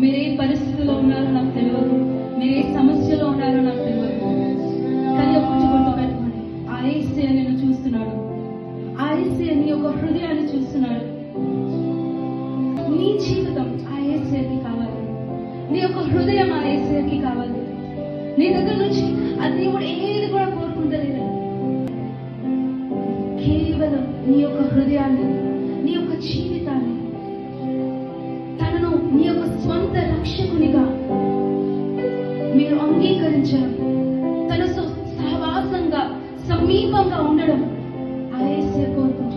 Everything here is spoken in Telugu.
మీరు ఏ పరిస్థితిలో ఉన్నారో నాకు తెలియదు, మీరు ఏ సమస్యలో ఉన్నారో నాకు తెలియదు. కానీ ఒకటి గుర్తుపెట్టుకోండి, ఆ యేసయ్య నిన్ను చూస్తున్నాడు. ఆ యేసయ్య నీ యొక్క హృదయాన్ని చూస్తున్నాడు. నీ జీవితం ఆ యేసయ్యకి కావాలి, నీ యొక్క హృదయం ఆ యేసయ్యకి కావాలి. నీ దగ్గర నుంచి ఆ దేవుడు ఏది కూడా కోరుకుంటలేదు. కేవలం నీ యొక్క హృదయాన్ని, నీ యొక్క జీవితాన్ని తనను నీ యొక్క స్వంత రక్షకునిగా మీరు అంగీకరించడం, తన సహవాసంగా సమీపంగా ఉండడం ఆ యేసయ్య కోరుకుంటున్నాడు.